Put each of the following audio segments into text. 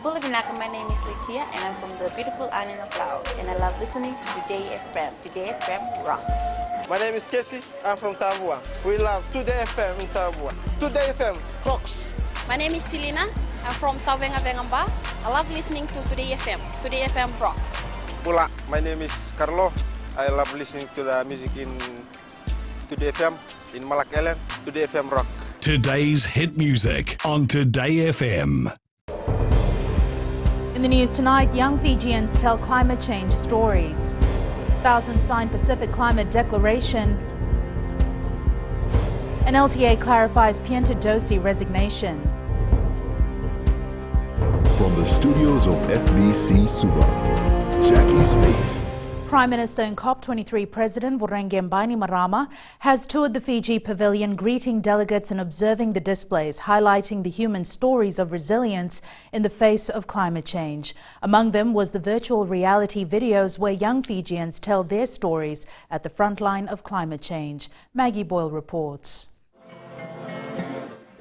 Bulabinaka, my name is LTA and I'm from the beautiful island of Laos and I love listening to Today FM. Today FM rocks. My name is Casey, I'm from Tavua. We love Today FM in Tavua. Today FM rocks. My name is Selena, I'm from Tavenga Vengamba. I love listening to Today FM. Today FM rocks. Bula, my name is Carlo. I love listening to the music in Today FM, in Malak Island. Today FM rock. Today's hit music on Today FM. In the news tonight, young Fijians tell climate change stories. Thousands sign Pacific Climate Declaration. And LTA clarifies Piantadosi resignation. From the studios of FBC Suva, Jackie Spade. Prime Minister and COP23 President Vorengen Bainimarama has toured the Fiji Pavilion, greeting delegates and observing the displays, highlighting the human stories of resilience in the face of climate change. Among them was the virtual reality videos where young Fijians tell their stories at the front line of climate change. Maggie Boyle reports.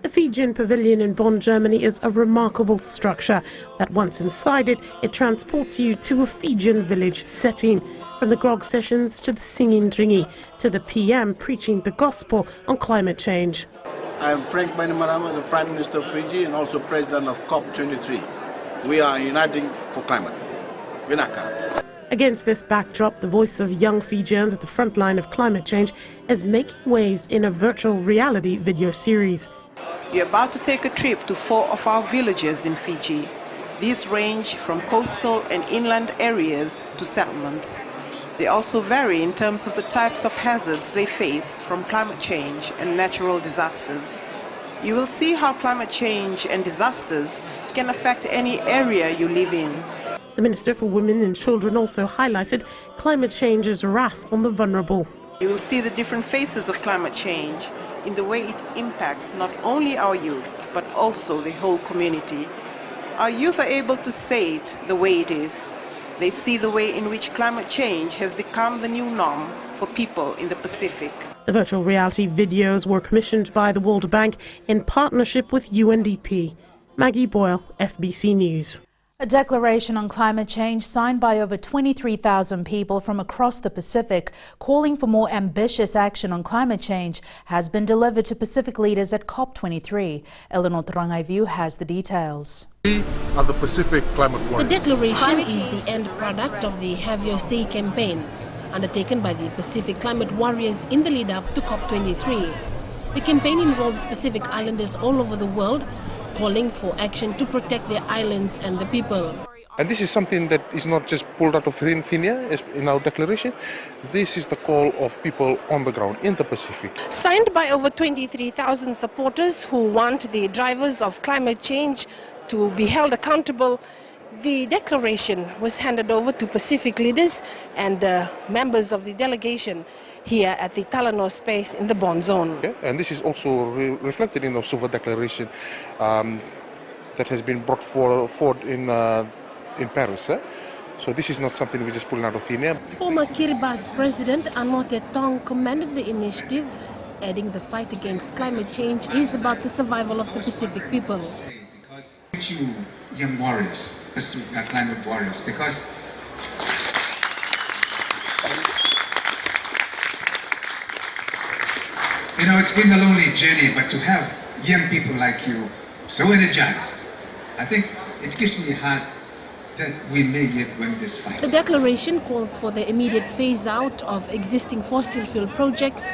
The Fijian Pavilion in Bonn, Germany is a remarkable structure that once inside it, it transports you to a Fijian village setting. From the grog sessions to the singing dringy to the PM preaching the gospel on climate change. I am Frank Bainimarama, the Prime Minister of Fiji and also President of COP23. We are uniting for climate. Vinaka. Against this backdrop, the voice of young Fijians at the front line of climate change is making waves in a virtual reality video series. You're about to take a trip to 4 of our villages in Fiji. These range from coastal and inland areas to settlements. They also vary in terms of the types of hazards they face from climate change and natural disasters. You will see how climate change and disasters can affect any area you live in. The Minister for Women and Children also highlighted climate change's wrath on the vulnerable. You will see the different faces of climate change in the way it impacts not only our youths, but also the whole community. Our youth are able to say it the way it is. They see the way in which climate change has become the new norm for people in the Pacific. The virtual reality videos were commissioned by the World Bank in partnership with UNDP. Maggie Boyle, FBC News. A declaration on climate change signed by over 23,000 people from across the Pacific calling for more ambitious action on climate change has been delivered to Pacific leaders at COP23. Eleanor Rangaivu has the details. We are the Pacific Climate Warriors. The declaration is the end product of the Have Your Say campaign undertaken by the Pacific Climate Warriors in the lead-up to COP23. The campaign involves Pacific Islanders all over the world calling for action to protect their islands and the people. And this is something that is not just pulled out of thin air as in our declaration. This is the call of people on the ground in the Pacific. Signed by over 23,000 supporters who want the drivers of climate change to be held accountable, the declaration was handed over to Pacific leaders and members of the delegation here at the Talanoa space in the Bonn zone. Yeah, and this is also reflected in the Suva declaration that has been brought forward in Paris. So this is not something we just pulling out of thin air. Former Kiribati President Anote Tong commended the initiative, adding the fight against climate change is about the survival of the Pacific people. Because you young warriors, climate warriors, because you know, it's been a lonely journey, but to have young people like you so energized, I think it gives me heart that we may yet win this fight. The declaration calls for the immediate phase out of existing fossil fuel projects,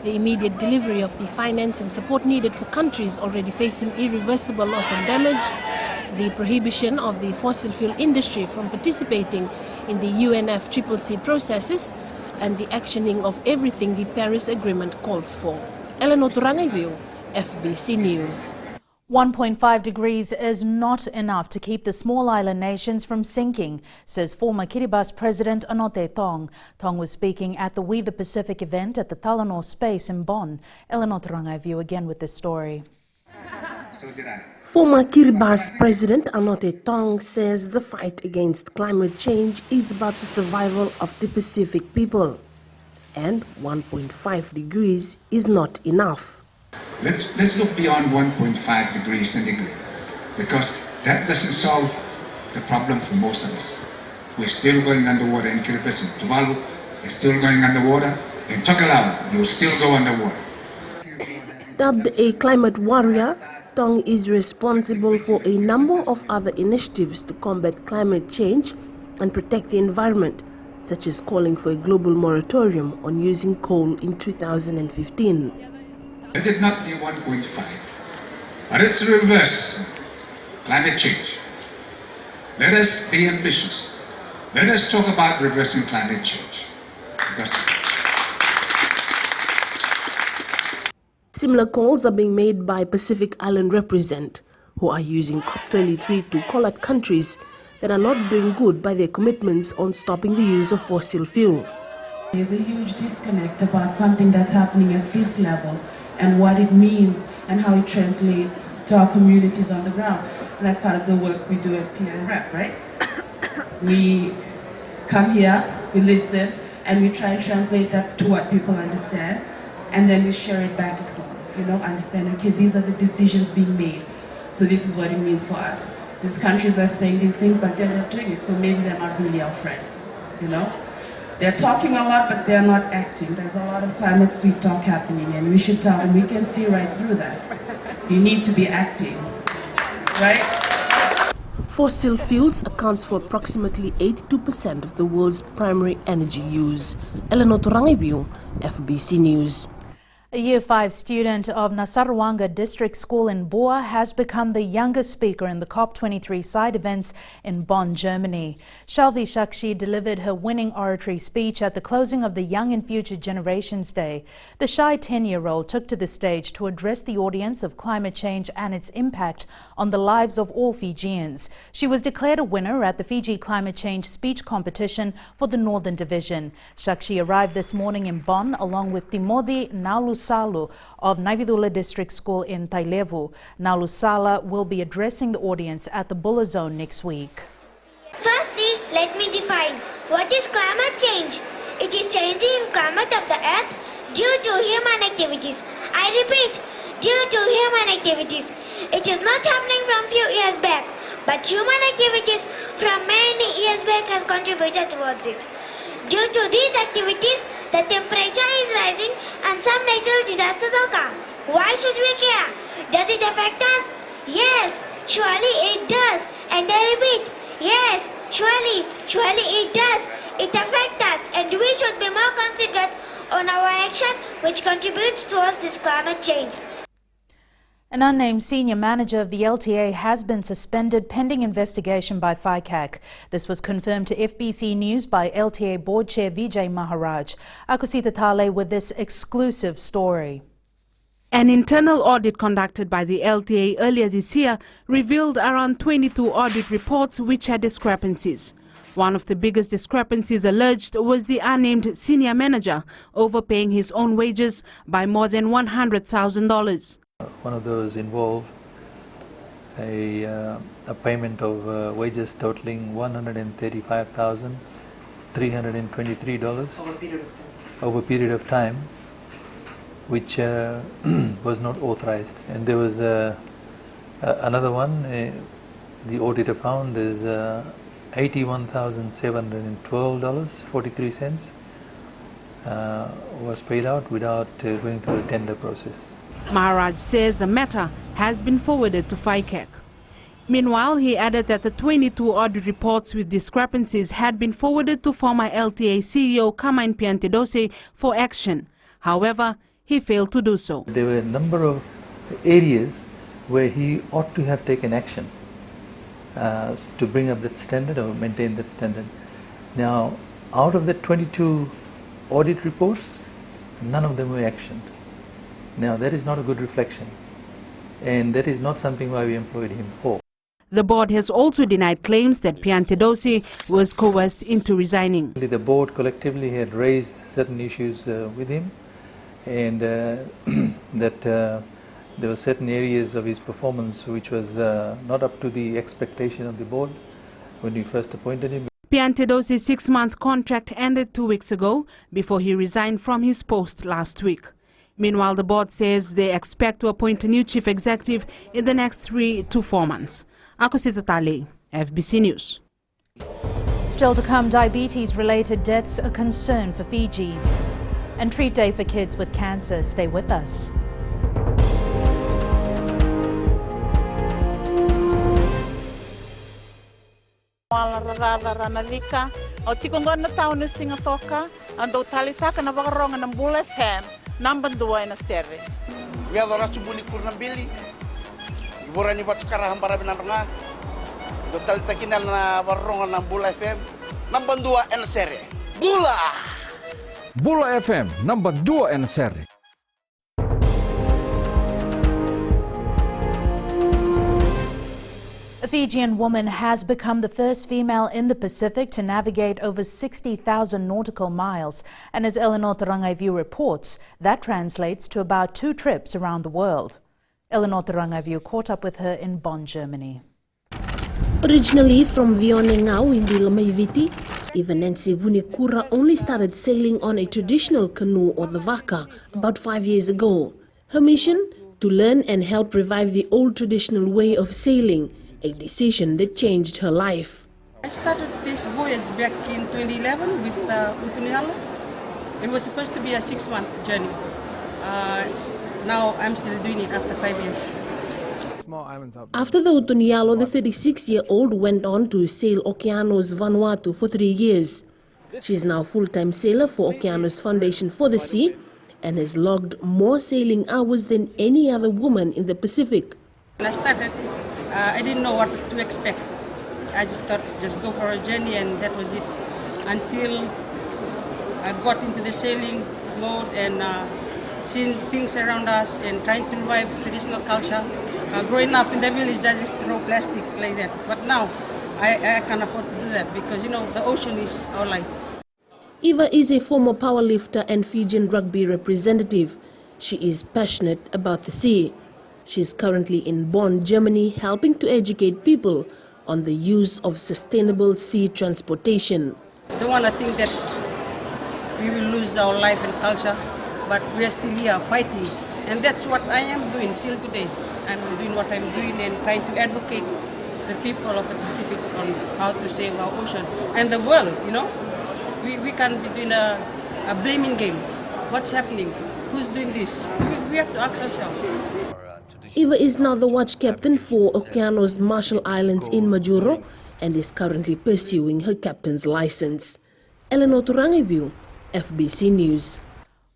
the immediate delivery of the finance and support needed for countries already facing irreversible loss and damage, the prohibition of the fossil fuel industry from participating in the UNFCCC processes, and the actioning of everything the Paris Agreement calls for. Eleanor Rangaivu, FBC News. 1.5 degrees is not enough to keep the small island nations from sinking, says former Kiribati President Anote Tong. Tong was speaking at the We the Pacific event at the Talanoa space in Bonn. Eleanor Rangaivu again with this story. Former Kiribati President Anote Tong says the fight against climate change is about the survival of the Pacific people. And 1.5 degrees is not enough. Let's look beyond 1.5 degrees centigrade, because that doesn't solve the problem for most of us. We're still going underwater in Kiribati and Tuvalu. They're still going underwater. In Tokelau, they'll still go underwater. Dubbed a climate warrior, Tong is responsible for a number of other initiatives to combat climate change and protect the environment, such as calling for a global moratorium on using coal in 2015. Let it not be 1.5, but it's reverse climate change. Let us be ambitious. Let us talk about reversing climate change. Because similar calls are being made by Pacific Island Represent, who are using COP23 to call out countries that are not doing good by their commitments on stopping the use of fossil fuel. There's a huge disconnect about something that's happening at this level and what it means and how it translates to our communities on the ground. And that's part of the work we do at PNREP, right? We come here, we listen, and we try and translate that to what people understand, and then we share it back at home, you know, understand, okay, these are the decisions being made, so this is what it means for us. These countries are saying these things, but they're not doing it, so maybe they're not really our friends, you know? They're talking a lot, but they're not acting. There's a lot of climate sweet talk happening, and we should tell them, we can see right through that. You need to be acting, right? Fossil fuels accounts for approximately 82% of the world's primary energy use. Eleanor Torangibiu, FBC News. A Year 5 student of Nasarwanga District School in Boa has become the youngest speaker in the COP23 side events in Bonn, Germany. Shalvi Shakshi delivered her winning oratory speech at the closing of the Young and Future Generations Day. The shy 10-year-old took to the stage to address the audience of climate change and its impact on the lives of all Fijians. She was declared a winner at the Fiji Climate Change Speech Competition for the Northern Division. Shakshi arrived this morning in Bonn along with Timothy Nalusalo of Navigator District School in Tailevu. Nalusala will be addressing the audience at the Buller Zone next week. Firstly, let me define what is climate change. It is changing climate of the earth due to human activities. I repeat, due to human activities. It is not happening from few years back, but human activities from many years back has contributed towards it. Due to these activities, the temperature is rising and some natural disasters occur. Why should we care? Does it affect us? Yes, surely it does. And I repeat, yes, surely it does. It affects us, and we should be more considerate on our action which contributes towards this climate change. An unnamed senior manager of the LTA has been suspended pending investigation by FICAC. This was confirmed to FBC News by LTA Board Chair Vijay Maharaj. Akusita Thale with this exclusive story. An internal audit conducted by the LTA earlier this year revealed around 22 audit reports which had discrepancies. One of the biggest discrepancies alleged was the unnamed senior manager overpaying his own wages by more than $100,000. One of those involved a payment of wages totaling $135,323 over a period of time, which was not authorized. And there was another one, the auditor found is $81,712.43 was paid out without going through the tender process. Maharaj says the matter has been forwarded to FICAC. Meanwhile, he added that the 22 audit reports with discrepancies had been forwarded to former LTA CEO Kamain Piantedose for action. However, he failed to do so. There were a number of areas where he ought to have taken action to bring up that standard or maintain that standard. Now, out of the 22 audit reports, none of them were actioned. Now, that is not a good reflection, and that is not something why we employed him for. The board has also denied claims that Piantedose was coerced into resigning. The board collectively had raised certain issues with him, and that there were certain areas of his performance which was not up to the expectation of the board when we first appointed him. Piantedose's 6-month contract ended 2 weeks ago before he resigned from his post last week. Meanwhile, the board says they expect to appoint a new chief executive in the next 3 to 4 months. Akusita Tale, FBC News. Still to come, diabetes-related deaths a concern for Fiji. And treat day for kids with cancer. Stay with us. O tikongona tau na singatoka ando talifaka na wakaronga ng Bula FM number 2 na serre. We are the Ratubuni Kurnambili. Ibora ni batu karahan para binaranga. Do talitakina na wakaronga ng Bula FM number 2 na serre. Bula! Bula FM number 2 na serre. A Fijian woman has become the first female in the Pacific to navigate over 60,000 nautical miles. And as Eleanor Tarangaivu reports, that translates to about 2 trips around the world. Eleanor Tarangaivu caught up with her in Bonn, Germany. Originally from Vionengau in the Lomaiviti, Eva Nancy Wunikura only started sailing on a traditional canoe or the vaka about 5 years ago. Her mission? To learn and help revive the old traditional way of sailing, a decision that changed her life. I started this voyage back in 2011 with Utunialo. It was supposed to be a 6-month journey. Now I'm still doing it after 5 years. After the Utunialo, the 36-year-old went on to sail Okeanos Vanuatu for 3 years. She is now a full-time sailor for Okeanos Foundation for the Sea and has logged more sailing hours than any other woman in the Pacific. When I started, I didn't know what to expect. I just thought, just go for a journey, and that was it. Until I got into the sailing mode and seeing things around us and trying to revive traditional culture. Growing up in the village, I just throw plastic like that. But now, I can't afford to do that because, you know, the ocean is our life. Eva is a former powerlifter and Fijian rugby representative. She is passionate about the sea. She is currently in Bonn, Germany, helping to educate people on the use of sustainable sea transportation. I don't want to think that we will lose our life and culture, but we are still here fighting. And that's what I am doing till today. I'm doing what I'm doing and trying to advocate the people of the Pacific on how to save our ocean. And the world, you know, we can't be doing a blaming game. What's happening? Who's doing this? We have to ask ourselves. Eva is now the watch captain for Okeanos Marshall Islands in Majuro and is currently pursuing her captain's license. Eleanor Tarangaivu, FBC News.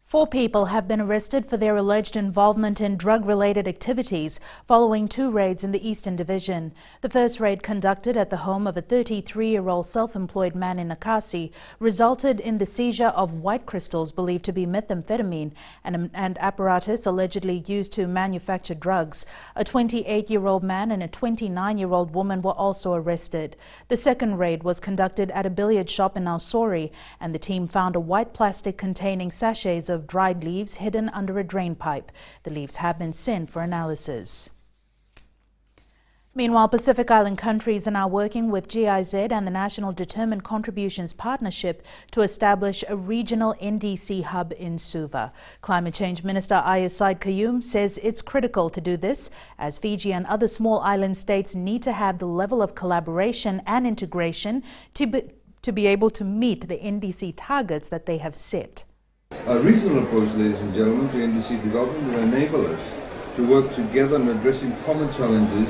4 people have been arrested for their alleged involvement in drug-related activities following 2 raids in the Eastern Division. The first raid, conducted at the home of a 33-year-old self-employed man in Nakasi, resulted in the seizure of white crystals believed to be methamphetamine and apparatus allegedly used to manufacture drugs. A 28-year-old man and a 29-year-old woman were also arrested. The second raid was conducted at a billiard shop in Nausori, and the team found a white plastic containing sachets of dried leaves hidden under a drain pipe. The leaves have been sent for analysis. Meanwhile, Pacific Island countries are now working with GIZ and the National Determined Contributions Partnership to establish a regional NDCHub in Suva. Climate Change Minister Aya Said Kayum says it's critical to do this, as Fiji and other small island states need to have the level of collaboration and integration to be able to meet the NDC targets that they have set. A regional approach, ladies and gentlemen, to NDC development will enable us to work together on addressing common challenges,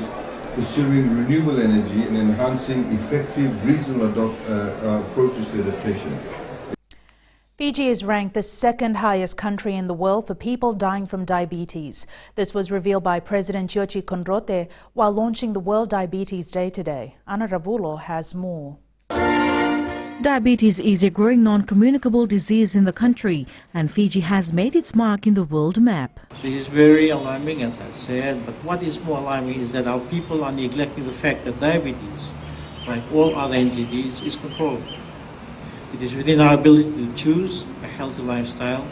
pursuing renewable energy and enhancing effective regional approaches to adaptation. Fiji is ranked the 2nd highest country in the world for people dying from diabetes. This was revealed by President Yoshi Konrote while launching the World Diabetes Day today. Ana Ravulo has more. Diabetes is a growing non-communicable disease in the country, and Fiji has made its mark in the world map. This is very alarming, as I said, but what is more alarming is that our people are neglecting the fact that diabetes, like all other entities, is controllable. It is within our ability to choose a healthy lifestyle,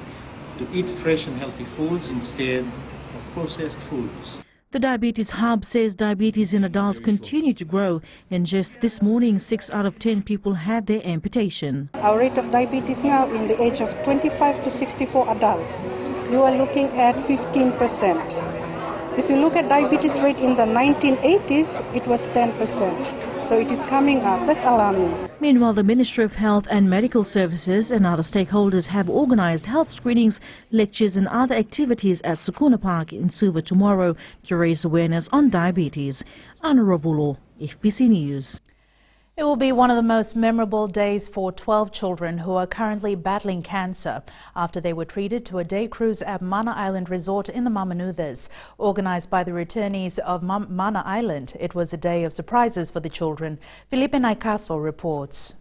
to eat fresh and healthy foods instead of processed foods. The Diabetes Hub says diabetes in adults continue to grow, and just this morning 6 out of 10 people had their amputation. Our rate of diabetes now in the age of 25 to 64 adults, you are looking at 15%. If you look at diabetes rate in the 1980s, it was 10%. So it is coming up. That's alarming. Meanwhile, the Ministry of Health and Medical Services and other stakeholders have organised health screenings, lectures and other activities at Sukuna Park in Suva tomorrow to raise awareness on diabetes. Anna Ravulo, FBC News. It will be one of the most memorable days for 12 children who are currently battling cancer after they were treated to a day cruise at Mana Island Resort in the Mamanuthas. Organised by the returnees of Mana Island, it was a day of surprises for the children. Felipe Naikaso reports.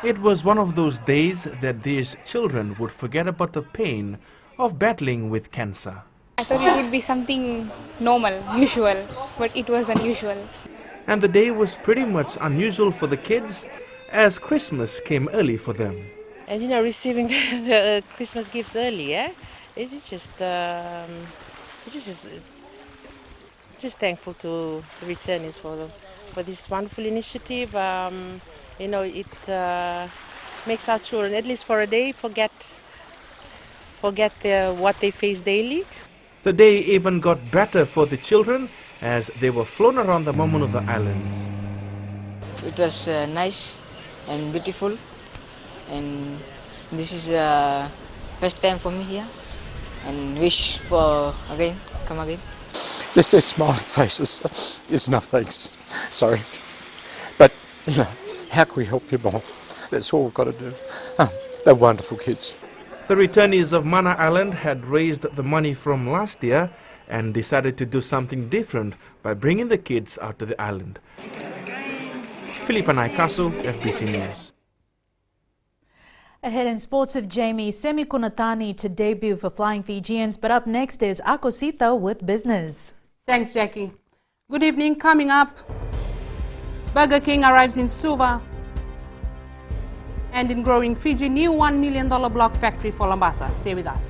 It was one of those days that these children would forget about the pain of battling with cancer. I thought it would be something normal, usual, but it was unusual. And the day was pretty much unusual for the kids as Christmas came early for them. And you know, receiving the Christmas gifts early, it's just thankful to the returnees for this wonderful initiative. You know, it makes our children, at least for a day, forget what they face daily. The day even got better for the children as they were flown around the Mamanutha Islands. It was nice and beautiful, and this is first time for me here, and wish for come again. Just their smiling faces is enough, thanks. Sorry. But, you know, how can we help you more? That's all we've got to do. They're wonderful kids. The returnees of Mana Island had raised the money from last year and decided to do something different by bringing the kids out to the island. Filipa Naikasu, FBC News. Ahead in sports with Jamie, Semi Kunatani to debut for Flying Fijians, but up next is Akosita with business. Thanks, Jackie. Good evening. Coming up, Burger King arrives in Suva, and in growing Fiji, new $1 million block factory for Lambasa. Stay with us.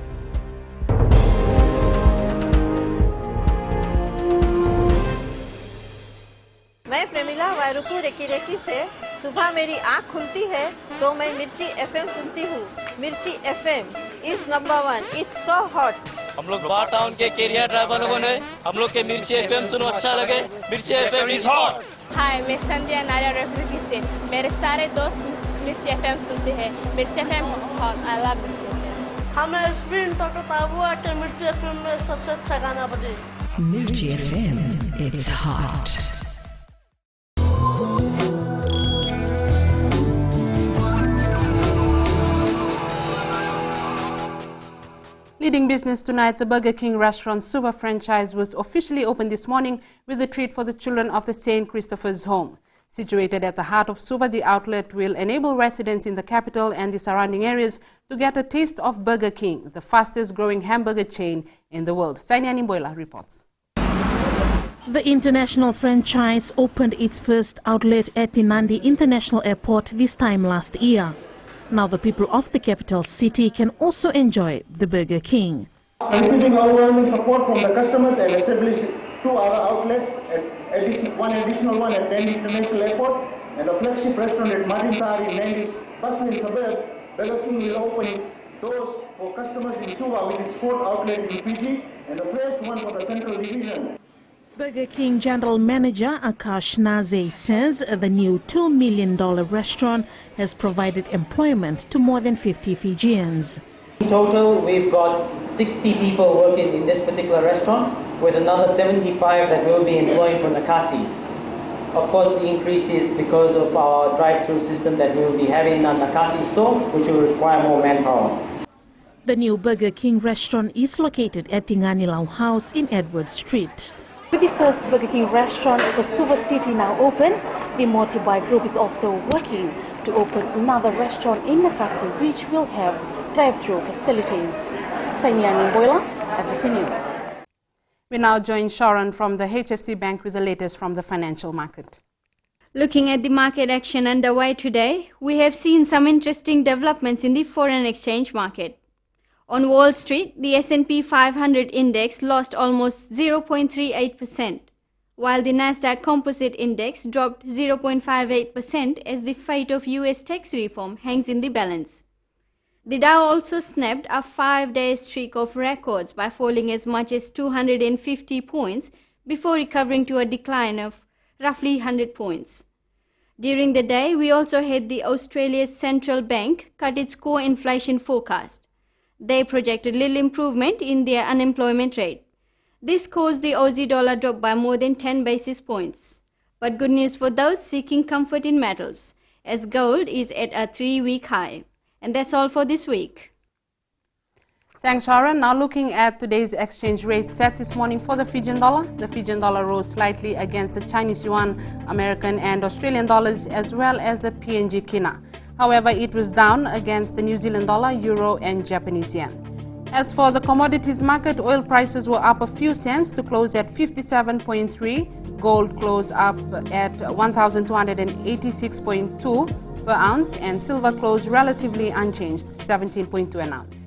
मैं Premila वायरुकु recce recce से सुबह मेरी आँख खुलती है तो मैं मिर्ची एफएम सुनती हूँ. मिर्ची FM is number 1. It's so hot. हम लोग बार टाउन के कैरियर ड्राइवर लोगों ने हम लोग के मिर्ची एफएम सुनो अच्छा लगे. मिर्ची एफएम is hot. हाय, मैं संध्या नारियल रेफ्रिजरेटर से मेरे सारे दोस्त मिर्ची एफएम सुनते हैं. मिर्ची FM is hot. I love मिर्ची एफएम. हमें स्प्रिंट टोटो ताबुआ के मिर्ची एफएम में सबसे अच्छा गाना बजे. मिर्ची FM, it's hot. Leading business tonight, the Burger King restaurant Suva franchise was officially opened this morning with a treat for the children of the St. Christopher's Home. Situated at the heart of Suva, the outlet will enable residents in the capital and the surrounding areas to get a taste of Burger King, the fastest growing hamburger chain in the world. Sainiani Mboila reports. The international franchise opened its first outlet at the Nandi International Airport this time last year. Now the people of the capital city can also enjoy the Burger King. Receiving overwhelming support from the customers and established 2 other outlets, one additional one at Nandi International Airport and the flagship restaurant at Marintar in Nandi's bustling suburb. Burger King will open its doors for customers in Suva with its 4th outlet in Fiji and the first one for the Central Division. Burger King General Manager Akash Naze says the new $2 million restaurant has provided employment to more than 50 Fijians. In total, we've got 60 people working in this particular restaurant, with another 75 that will be employed from Nakasi. Of course, the increase is because of our drive-through system that we will be having in our Nakasi store, which will require more manpower. The new Burger King restaurant is located at the Nganilau House in Edward Street. With the first Burger King restaurant for Suva City now open, the Motibai Group is also working to open another restaurant in Nakasi which will have drive-through facilities. Sainiani Mboila, FBC News. We now join Sharon from the HFC Bank with the latest from the financial market. Looking at the market action underway today, we have seen some interesting developments in the foreign exchange market. On Wall Street, the S&P 500 index lost almost 0.38%, while the Nasdaq Composite Index dropped 0.58% as the fate of US tax reform hangs in the balance. The Dow also snapped a 5-day streak of records by falling as much as 250 points before recovering to a decline of roughly 100 points. During the day, we also had the Australia's central bank cut its core inflation forecast. They projected little improvement in their unemployment rate. This caused the Aussie dollar drop by more than 10 basis points. But good news for those seeking comfort in metals, as gold is at a 3-week high. And that's all for this week. Thanks, Sharon. Now looking at today's exchange rate set this morning for the Fijian dollar. The Fijian dollar rose slightly against the Chinese yuan, American and Australian dollars, as well as the PNG kina. However, it was down against the New Zealand dollar, euro and Japanese yen. As for the commodities market, oil prices were up a few cents to close at 57.3. Gold closed up at 1,286.2 per ounce, and silver closed relatively unchanged, 17.2 an ounce.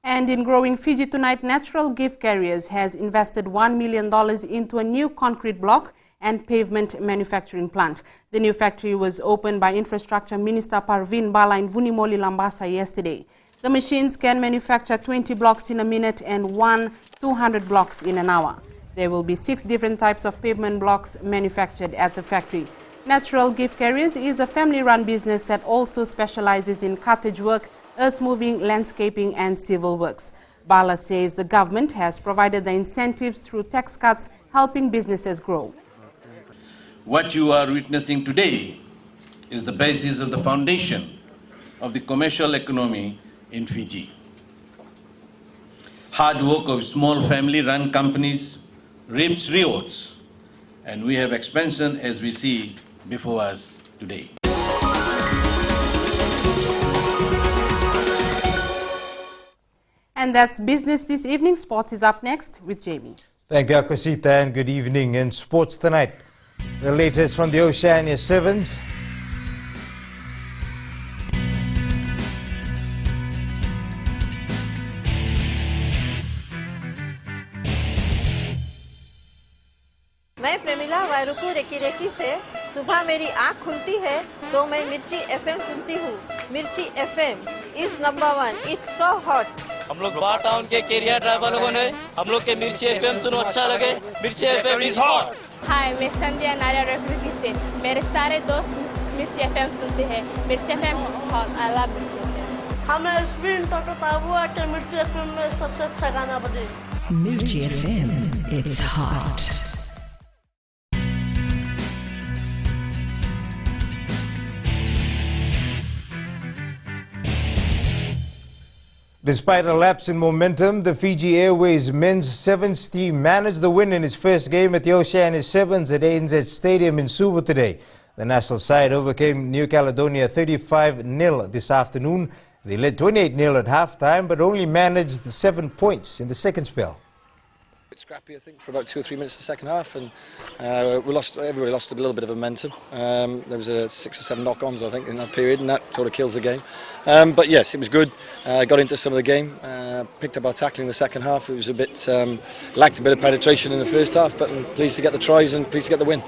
And in growing Fiji tonight, Natural Gift Carriers has invested $1 million into a new concrete block and pavement manufacturing plant. The new factory was opened by Infrastructure Minister Parveen Bala in Vunimoli, Lambasa yesterday. The machines can manufacture 20 blocks in a minute and 200 blocks in an hour. There will be 6 different types of pavement blocks manufactured at the factory. Natural Gift Carriers is a family-run business that also specializes in cottage work, earth-moving, landscaping and civil works. Bala says the government has provided the incentives through tax cuts, helping businesses grow. What you are witnessing today is the basis of the foundation of the commercial economy in Fiji. Hard work of small family-run companies reaps rewards, and we have expansion as we see before us today. And that's business this evening. Sports is up next with Jamie. Thank you, Akosita, and good evening. In sports tonight, the latest from the Oceania Sevens. मैं Premila वायरुकू recce recce से सुबह मेरी आँख खुलती है तो मैं मिर्ची एफएम सुनती हूँ. मिर्ची FM is number 1. It's so hot. हम लोग बार टाउन के कैरियर ड्राइवर लोगों ने हम लोग के मिर्ची एफएम सुनो अच्छा लगे. मिर्ची एफएम इज हॉट. हाय, मैं संध्या नारिया रेफ्रिकी से. मेरे सारे दोस्त मिर्ची एफएम सुनते हैं. मिर्ची FM is hot. I love मिर्ची एफएम. हमें स्पिन टोटो ताबुआ के मिर्ची एफएम में सबसे अच्छा गाना बजे. Mirchi FM, it's hot. Despite a lapse in momentum, the Fiji Airways men's sevens team managed the win in its first game at the Oceania Sevens at ANZ Stadium in Suva today. The national side overcame New Caledonia 35-0 this afternoon. They led 28-0 at halftime, but only managed 7 points in the second spell. It's scrappy, I think, for about 2 or 3 minutes the second half, and everybody lost a little bit of momentum. There was 6 or 7 knock-ons, I think, in that period, and that sort of kills the game. But yes, it was good. Got into some of the game, picked up our tackling in the second half. It was a bit lacked a bit of penetration in the first half, but I'm pleased to get the tries and pleased to get the win.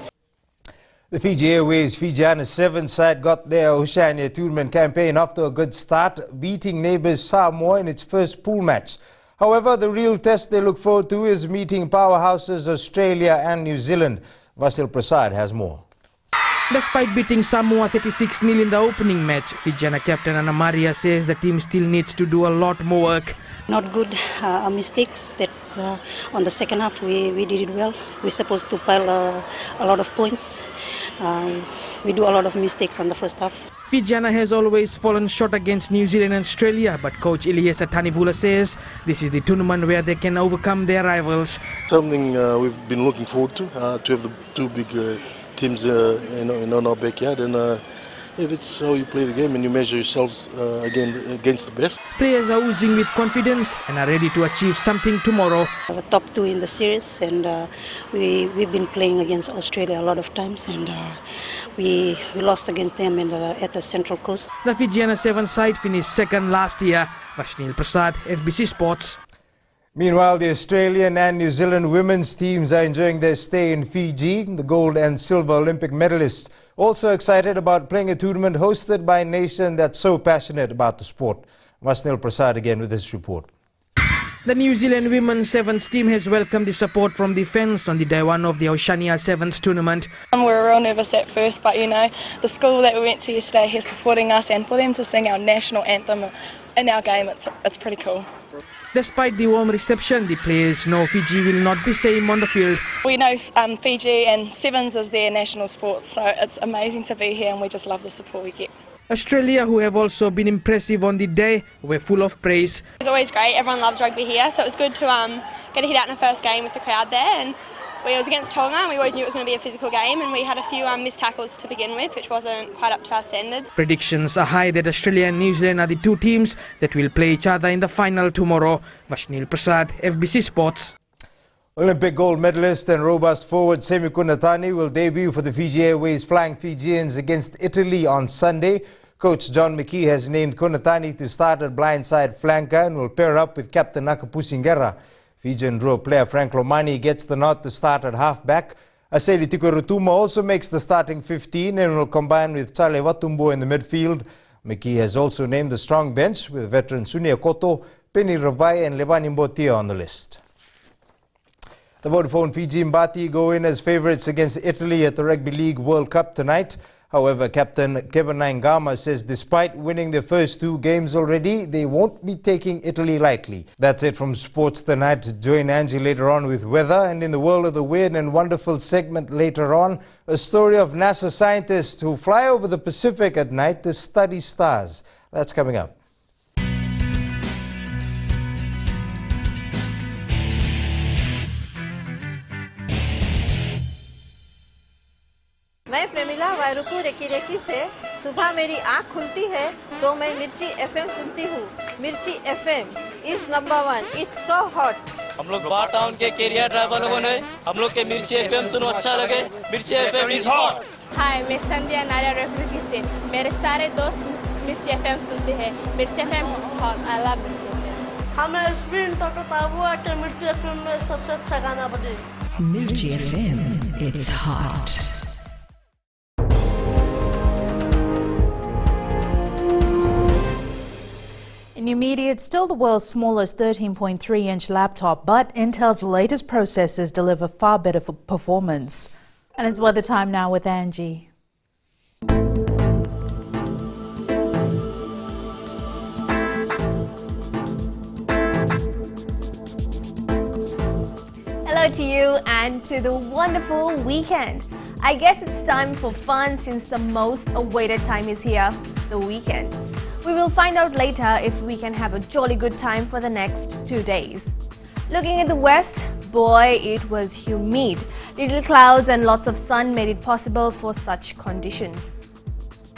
The Fiji Airways Fijian Sevens side got their Oceania tournament campaign off to a good start, beating neighbours Samoa in its first pool match. However, the real test they look forward to is meeting powerhouses Australia and New Zealand. Vasil Prasad has more. Despite beating Samoa 36-0 in the opening match, Fijiana captain Anna Maria says the team still needs to do a lot more work. Not good mistakes. That on the second half we did it well. We're supposed to pile a lot of points. We do a lot of mistakes on the first half. Fijiana has always fallen short against New Zealand and Australia, but coach Iliesa Tanivula says this is the tournament where they can overcome their rivals. Something we've been looking forward to have the 2 big teams in our backyard, and that's how you play the game and you measure yourselves against the best. Players are oozing with confidence and are ready to achieve something tomorrow. The top 2 in the series, and we've been playing against Australia a lot of times, and we lost against them at the Central Coast. The Fijiana Sevens side finished second last year. Vashnil Prasad, FBC Sports. Meanwhile, the Australian and New Zealand women's teams are enjoying their stay in Fiji. The gold and silver Olympic medalists also excited about playing a tournament hosted by a nation that's so passionate about the sport. Vasnil Prasad again with this report. The New Zealand women's sevens team has welcomed the support from the fans on the day one of the Oceania Sevens tournament. We were real nervous at first, but you know, the school that we went to yesterday is supporting us, and for them to sing our national anthem in our game, it's pretty cool. Despite the warm reception, the players know Fiji will not be same on the field. We know Fiji and Sevens is their national sport, so it's amazing to be here and we just love the support we get. Australia, who have also been impressive on the day, were full of praise. It's always great, everyone loves rugby here, so it was good to get a hit out in the first game with the crowd there. And it was against Tonga, and we always knew it was going to be a physical game, and we had a few missed tackles to begin with, which wasn't quite up to our standards. Predictions are high that Australia and New Zealand are the two teams that will play each other in the final tomorrow. Vashnil Prasad, FBC Sports. Olympic gold medalist and robust forward Semi Kunatani will debut for the Fiji Airways Flying Fijians against Italy on Sunday. Coach John McKee has named Kunatani to start at blindside flanker and will pair up with captain Nakapusingera. Fijian draw player Frank Lomani gets the nod to start at halfback. Aseli Tikorutuma also makes the starting 15 and will combine with Chale Watumbo in the midfield. McKee has also named a strong bench with veteran Sunia Koto, Penny Rabai and Levani Mbotia on the list. The Vodafone Fiji Mbati go in as favourites against Italy at the Rugby League World Cup tonight. However, captain Kevin Naingama says despite winning their first two games already, they won't be taking Italy lightly. That's it from Sports Tonight. Join Angie later on with weather, and in the world of the weird and wonderful segment later on, a story of NASA scientists who fly over the Pacific at night to study stars. That's coming up. मैं Premila वायरुकू recce recce से सुबह मेरी आँख खुलती है तो मैं मिर्ची एफएम सुनती हूँ. मिर्ची FM is number 1. It's so hot. हम लोग बार टाउन के कैरियर ड्राइवर लोगों ने हम लोग के मिर्ची एफएम सुनो अच्छा लगे. मिर्ची एफएम इज हॉट. हाय, मैं संध्या नारियल रेफ्रिजरेटर से मेरे सारे दोस्त मिर्ची एफएम सुनते हैं. मिर्ची FM is hot. I love मिर्ची एफएम. हमें स्पिन टोटो ताबुआ के मिर्ची एफएम में सबसे अच्छा गाना बजे. Mirchi FM, it's hot. In new media, it's still the world's smallest 13.3-inch laptop, but Intel's latest processors deliver far better performance. And it's weather time now with Angie. Hello to you and to the wonderful weekend. I guess it's time for fun since the most awaited time is here, the weekend. We will find out later if we can have a jolly good time for the next 2 days. Looking at the west, boy, it was humid. Little clouds and lots of sun made it possible for such conditions.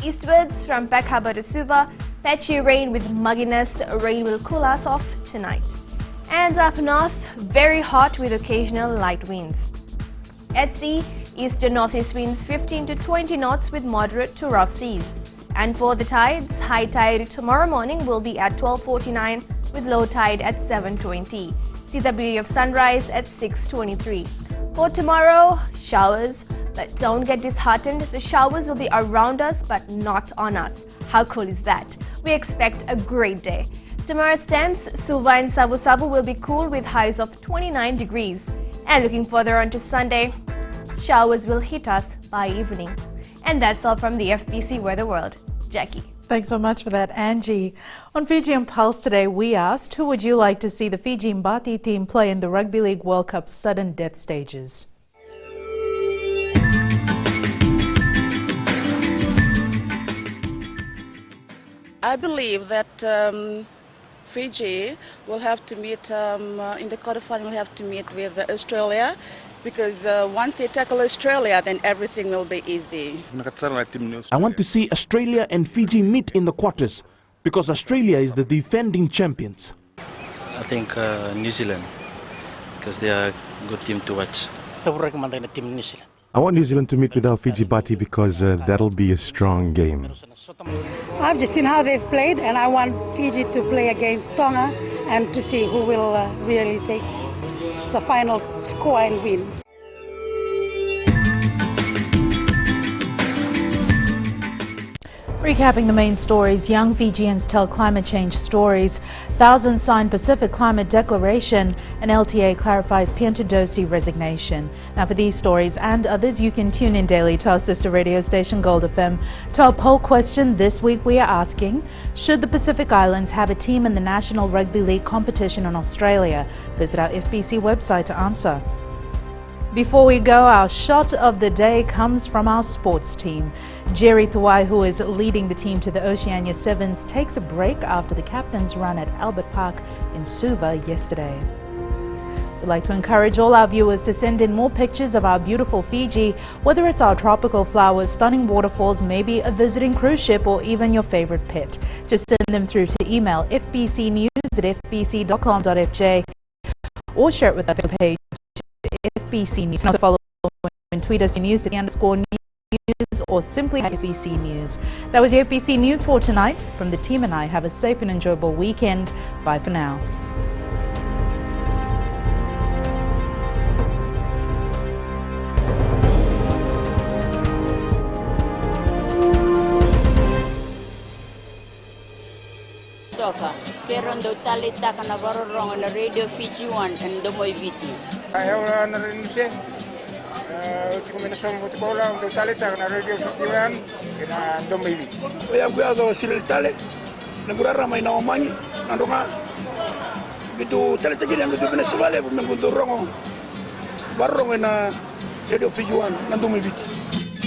Eastwards from Peck Harbour to Suva, patchy rain with mugginess. Rain will cool us off tonight. And up north, very hot with occasional light winds. At sea, eastern northeast winds 15 to 20 knots with moderate to rough seas. And for the tides, high tide tomorrow morning will be at 12:49 with low tide at 7:20. CWE of sunrise at 6:23. For tomorrow, showers, but don't get disheartened. The showers will be around us but not on us. How cool is that? We expect a great day. Tomorrow's temps, Suva and Sabu Sabu will be cool with highs of 29 degrees. And looking further on to Sunday, showers will hit us by evening. And that's all from the FBC Weather World. Jackie. Thanks so much for that, Angie. On Fijian Pulse today, we asked, who would you like to see the Fiji Mbati team play in the Rugby League World Cup sudden death stages? I believe that Fiji will have to meet, in the quarterfinal, will have to meet with Australia. Because once they tackle Australia, then everything will be easy. I want to see Australia and Fiji meet in the quarters because Australia is the defending champions. I think New Zealand, because they are a good team to watch. I want New Zealand to meet with our Fiji Bati because that'll be a strong game. I've just seen how they've played, and I want Fiji to play against Tonga and to see who will really take the final score and win. Recapping the main stories, young Fijians tell climate change stories, thousands sign Pacific Climate Declaration, and LTA clarifies Piantadosi resignation. Now for these stories and others, you can tune in daily to our sister radio station Gold FM. To our poll question this week, we are asking, should the Pacific Islands have a team in the National Rugby League competition in Australia? Visit our FBC website to answer. Before we go, our shot of the day comes from our sports team. Jerry Tuwai, who is leading the team to the Oceania Sevens, takes a break after the captain's run at Albert Park in Suva yesterday. We'd like to encourage all our viewers to send in more pictures of our beautiful Fiji, whether it's our tropical flowers, stunning waterfalls, maybe a visiting cruise ship, or even your favorite pet. Just send them through to email fbcnews@fbc.com.fj or share it with our page FBC News. Also follow and tweet us news to _news or simply FBC News. That was your FBC News for tonight. From the team and I, have a safe and enjoyable weekend. Bye for now. Kerondo talita kana barorong na Radio Fiji 1 and Domoy Viti. Ayaw na rin siya. Kombinasyon mo tikola untuk talita kana Radio Fiji 1 kena Domoy Viti. Ayaw ko agaw sila tale. Nagurara may naomanyi nandunga. Gitu talita gini ang gubina sibale bum nagundurong. Barong na Radio Fiji 1 na Domoy Viti.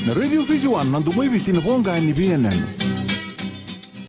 Na Radio Fiji 1 na Domoy Viti na bonga ni BNN.